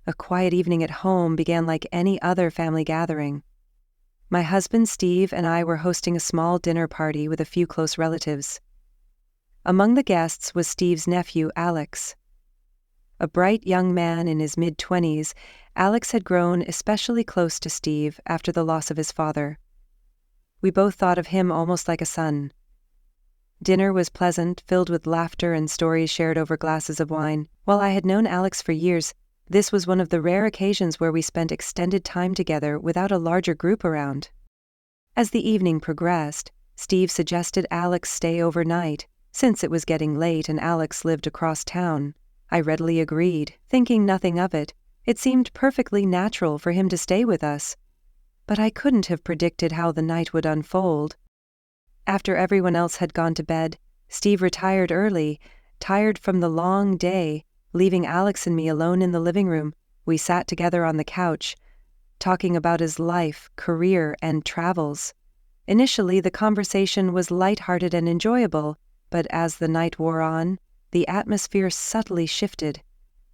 A quiet evening at home began like any other family gathering. My husband Steve and I were hosting a small dinner party with a few close relatives. Among the guests was Steve's nephew, Alex. A bright young man in his mid-20s, Alex had grown especially close to Steve after the loss of his father. We both thought of him almost like a son. Dinner was pleasant, filled with laughter and stories shared over glasses of wine. While I had known Alex for years, this was one of the rare occasions where we spent extended time together without a larger group around. As the evening progressed, Steve suggested Alex stay overnight, since it was getting late and Alex lived across town. I readily agreed, thinking nothing of it. It seemed perfectly natural for him to stay with us. But I couldn't have predicted how the night would unfold. After everyone else had gone to bed, Steve retired early, tired from the long day. Leaving Alex and me alone in the living room, we sat together on the couch, talking about his life, career, and travels. Initially, the conversation was light-hearted and enjoyable, but as the night wore on, the atmosphere subtly shifted.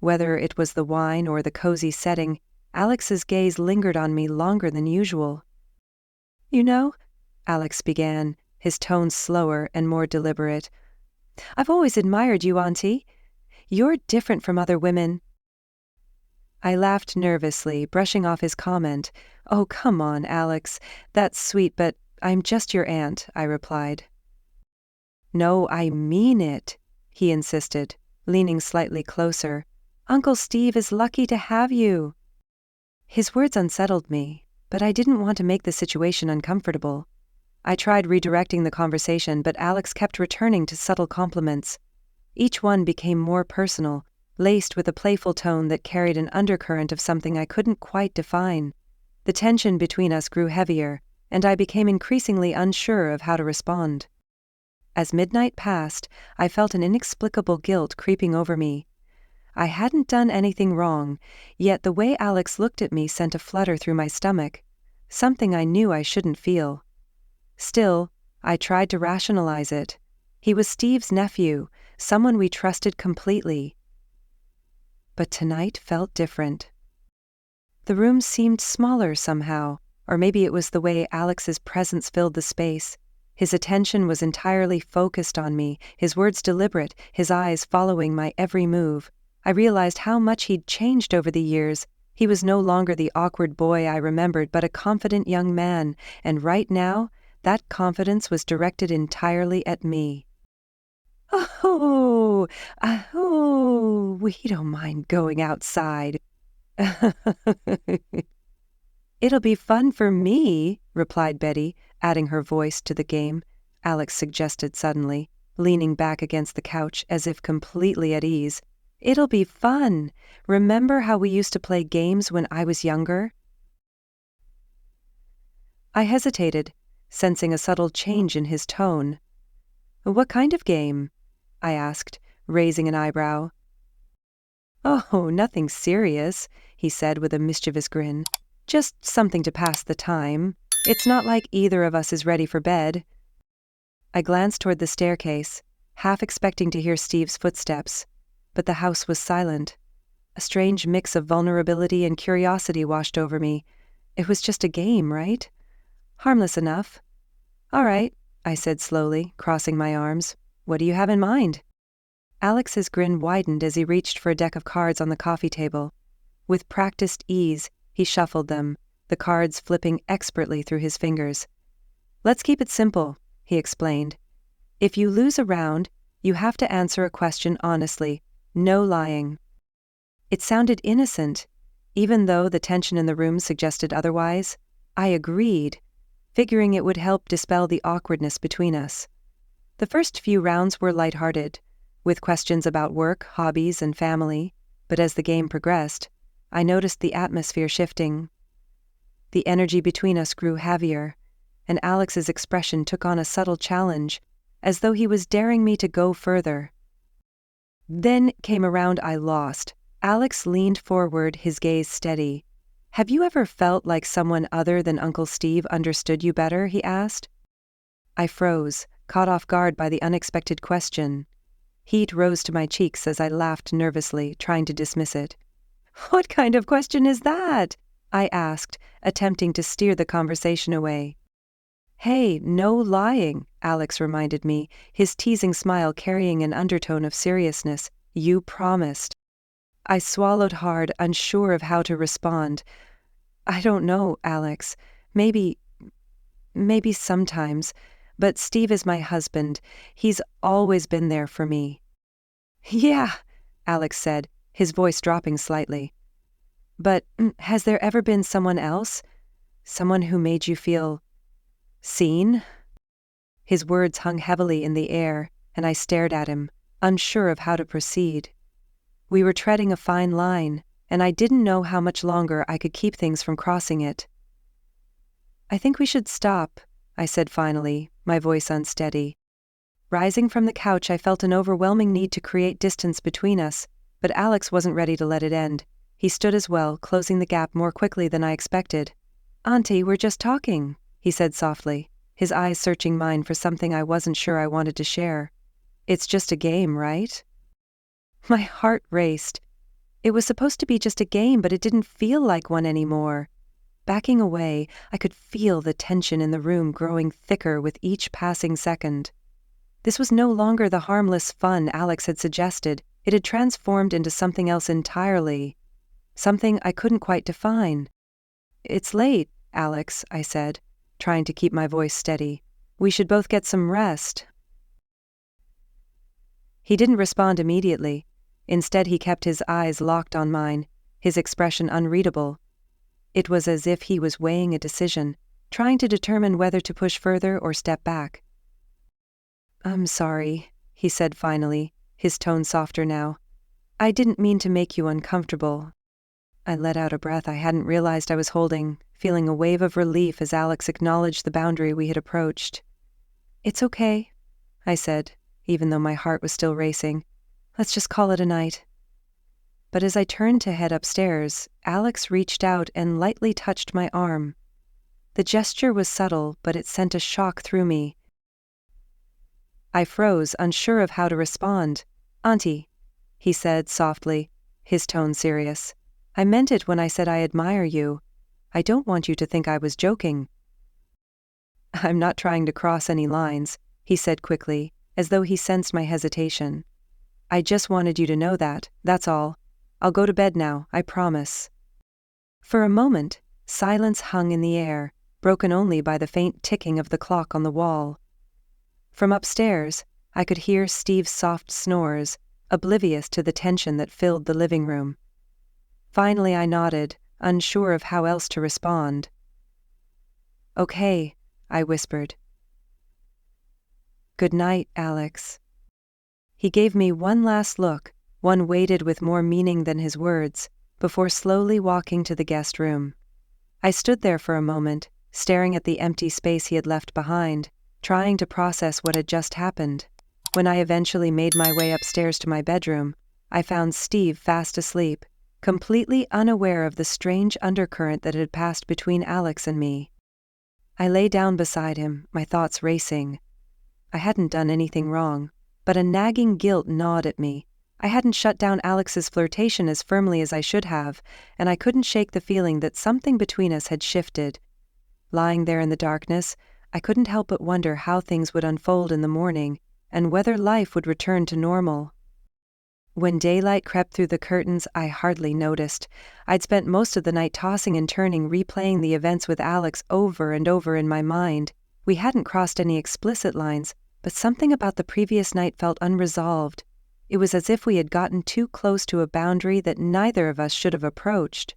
Whether it was the wine or the cozy setting, Alex's gaze lingered on me longer than usual. "You know," Alex began, his tone slower and more deliberate, "I've always admired you, Auntie. You're different from other women." I laughed nervously, brushing off his comment. "Oh, come on, Alex. That's sweet, but I'm just your aunt," I replied. "No, I mean it," he insisted, leaning slightly closer. "Uncle Steve is lucky to have you." His words unsettled me, but I didn't want to make the situation uncomfortable. I tried redirecting the conversation, but Alex kept returning to subtle compliments. Each one became more personal, laced with a playful tone that carried an undercurrent of something I couldn't quite define. The tension between us grew heavier, and I became increasingly unsure of how to respond. As midnight passed, I felt an inexplicable guilt creeping over me. I hadn't done anything wrong, yet the way Alex looked at me sent a flutter through my stomach, something I knew I shouldn't feel. Still, I tried to rationalize it. He was Steve's nephew, someone we trusted completely. But tonight felt different. The room seemed smaller somehow, or maybe it was the way Alex's presence filled the space. His attention was entirely focused on me, his words deliberate, his eyes following my every move. I realized how much he'd changed over the years. He was no longer the awkward boy I remembered, but a confident young man, and right now, that confidence was directed entirely at me. "Oh, we don't mind going outside." "It'll be fun for me," replied Betty, adding her voice to the game, Alex suggested suddenly, leaning back against the couch as if completely at ease. "It'll be fun. Remember how we used to play games when I was younger?" I hesitated, sensing a subtle change in his tone. "What kind of game?" I asked, raising an eyebrow. "Oh, nothing serious," he said with a mischievous grin. "Just something to pass the time. It's not like either of us is ready for bed." I glanced toward the staircase, half expecting to hear Steve's footsteps, but the house was silent. A strange mix of vulnerability and curiosity washed over me. It was just a game, right? Harmless enough. "All right," I said slowly, crossing my arms. "What do you have in mind?" Alex's grin widened as he reached for a deck of cards on the coffee table. With practiced ease, he shuffled them, the cards flipping expertly through his fingers. "Let's keep it simple," he explained. "If you lose a round, you have to answer a question honestly, no lying." It sounded innocent, even though the tension in the room suggested otherwise. I agreed, figuring it would help dispel the awkwardness between us. The first few rounds were lighthearted, with questions about work, hobbies, and family, but as the game progressed, I noticed the atmosphere shifting. The energy between us grew heavier, and Alex's expression took on a subtle challenge, as though he was daring me to go further. Then came a round I lost. Alex leaned forward, his gaze steady. "Have you ever felt like someone other than Uncle Steve understood you better?" he asked. I froze, caught off guard by the unexpected question. Heat rose to my cheeks as I laughed nervously, trying to dismiss it. What kind of question is that? I asked, attempting to steer the conversation away. Hey, no lying, Alex reminded me, his teasing smile carrying an undertone of seriousness. You promised. I swallowed hard, unsure of how to respond. I don't know, Alex. Maybe sometimes. But Steve is my husband. He's always been there for me. Yeah, Alex said, his voice dropping slightly. But has there ever been someone else? Someone who made you feel seen? His words hung heavily in the air, and I stared at him, unsure of how to proceed. We were treading a fine line, and I didn't know how much longer I could keep things from crossing it. I think we should stop, I said finally, my voice unsteady. Rising from the couch, I felt an overwhelming need to create distance between us, but Alex wasn't ready to let it end. He stood as well, closing the gap more quickly than I expected. Auntie, we're just talking, he said softly, his eyes searching mine for something I wasn't sure I wanted to share. It's just a game, right? My heart raced. It was supposed to be just a game, but it didn't feel like one anymore. Backing away, I could feel the tension in the room growing thicker with each passing second. This was no longer the harmless fun Alex had suggested. It had transformed into something else entirely. Something I couldn't quite define. It's late, Alex, I said, trying to keep my voice steady. We should both get some rest. He didn't respond immediately. Instead, he kept his eyes locked on mine, his expression unreadable. It was as if he was weighing a decision, trying to determine whether to push further or step back. I'm sorry, he said finally, his tone softer now. I didn't mean to make you uncomfortable. I let out a breath I hadn't realized I was holding, feeling a wave of relief as Alex acknowledged the boundary we had approached. It's okay, I said, even though my heart was still racing. Let's just call it a night. But as I turned to head upstairs, Alex reached out and lightly touched my arm. The gesture was subtle, but it sent a shock through me. I froze, unsure of how to respond. Auntie, he said softly, his tone serious. I meant it when I said I admire you. I don't want you to think I was joking. I'm not trying to cross any lines, he said quickly, as though he sensed my hesitation. I just wanted you to know that, that's all. I'll go to bed now, I promise. For a moment, silence hung in the air, broken only by the faint ticking of the clock on the wall. From upstairs, I could hear Steve's soft snores, oblivious to the tension that filled the living room. Finally I nodded, unsure of how else to respond. Okay, I whispered. Good night, Alex. He gave me one last look, one weighted with more meaning than his words, before slowly walking to the guest room. I stood there for a moment, staring at the empty space he had left behind, trying to process what had just happened. When I eventually made my way upstairs to my bedroom, I found Steve fast asleep, completely unaware of the strange undercurrent that had passed between Alex and me. I lay down beside him, my thoughts racing. I hadn't done anything wrong, but a nagging guilt gnawed at me. I hadn't shut down Alex's flirtation as firmly as I should have, and I couldn't shake the feeling that something between us had shifted. Lying there in the darkness, I couldn't help but wonder how things would unfold in the morning, and whether life would return to normal. When daylight crept through the curtains, I hardly noticed. I'd spent most of the night tossing and turning, replaying the events with Alex over and over in my mind. We hadn't crossed any explicit lines, but something about the previous night felt unresolved. It was as if we had gotten too close to a boundary that neither of us should have approached.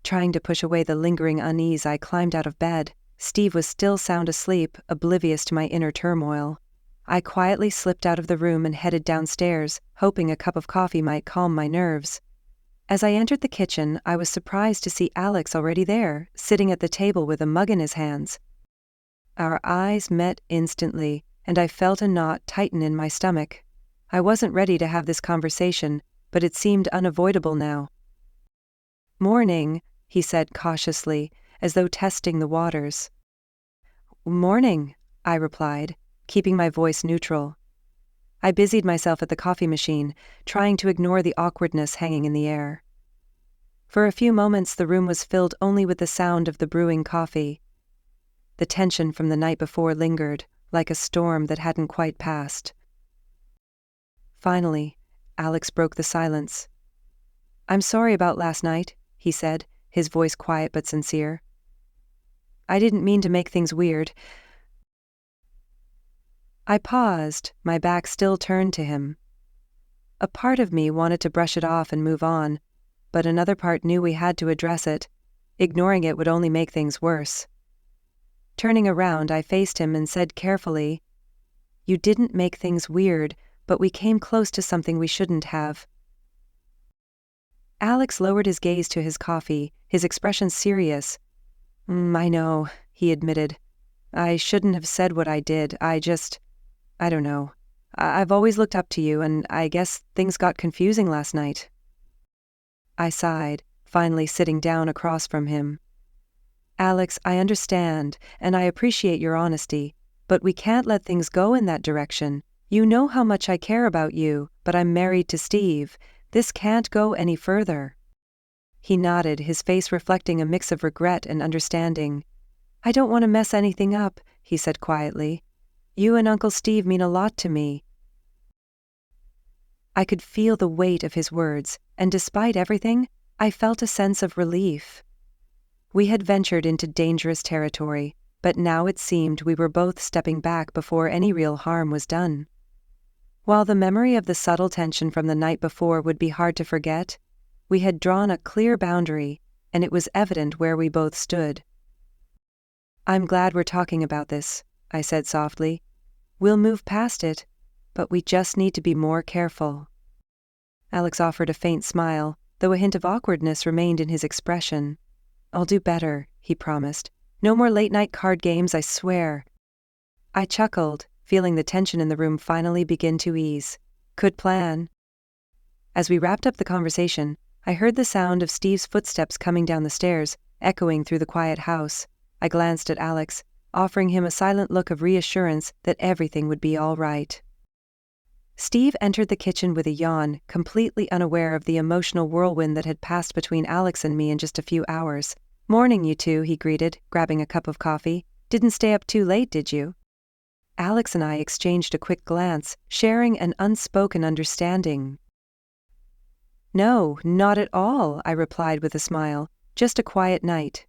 Trying to push away the lingering unease, I climbed out of bed. Steve was still sound asleep, oblivious to my inner turmoil. I quietly slipped out of the room and headed downstairs, hoping a cup of coffee might calm my nerves. As I entered the kitchen, I was surprised to see Alex already there, sitting at the table with a mug in his hands. Our eyes met instantly, and I felt a knot tighten in my stomach. I wasn't ready to have this conversation, but it seemed unavoidable now. Morning, he said cautiously, as though testing the waters. Morning, I replied, keeping my voice neutral. I busied myself at the coffee machine, trying to ignore the awkwardness hanging in the air. For a few moments the room was filled only with the sound of the brewing coffee. The tension from the night before lingered, like a storm that hadn't quite passed. Finally, Alex broke the silence. "I'm sorry about last night," he said, his voice quiet but sincere. "I didn't mean to make things weird." I paused, my back still turned to him. A part of me wanted to brush it off and move on, but another part knew we had to address it. Ignoring it would only make things worse. Turning around, I faced him and said carefully, "You didn't make things weird, but we came close to something we shouldn't have." Alex lowered his gaze to his coffee, his expression serious. I know," he admitted. "I shouldn't have said what I did. I don't know. I've always looked up to you, and I guess things got confusing last night." I sighed, finally sitting down across from him. "Alex, I understand, and I appreciate your honesty, but we can't let things go in that direction. You know how much I care about you, but I'm married to Steve. This can't go any further." He nodded, his face reflecting a mix of regret and understanding. "I don't want to mess anything up," he said quietly. "You and Uncle Steve mean a lot to me." I could feel the weight of his words, and despite everything, I felt a sense of relief. We had ventured into dangerous territory, but now it seemed we were both stepping back before any real harm was done. While the memory of the subtle tension from the night before would be hard to forget, we had drawn a clear boundary, and it was evident where we both stood. "I'm glad we're talking about this," I said softly. "We'll move past it, but we just need to be more careful." Alex offered a faint smile, though a hint of awkwardness remained in his expression. "I'll do better," he promised. "No more late-night card games, I swear." I chuckled, feeling the tension in the room finally begin to ease. Good plan. As we wrapped up the conversation, I heard the sound of Steve's footsteps coming down the stairs, echoing through the quiet house. I glanced at Alex, offering him a silent look of reassurance that everything would be all right. Steve entered the kitchen with a yawn, completely unaware of the emotional whirlwind that had passed between Alex and me in just a few hours. "Morning, you two," he greeted, grabbing a cup of coffee. "Didn't stay up too late, did you?" Alex and I exchanged a quick glance, sharing an unspoken understanding. "No, not at all," I replied with a smile. "Just a quiet night."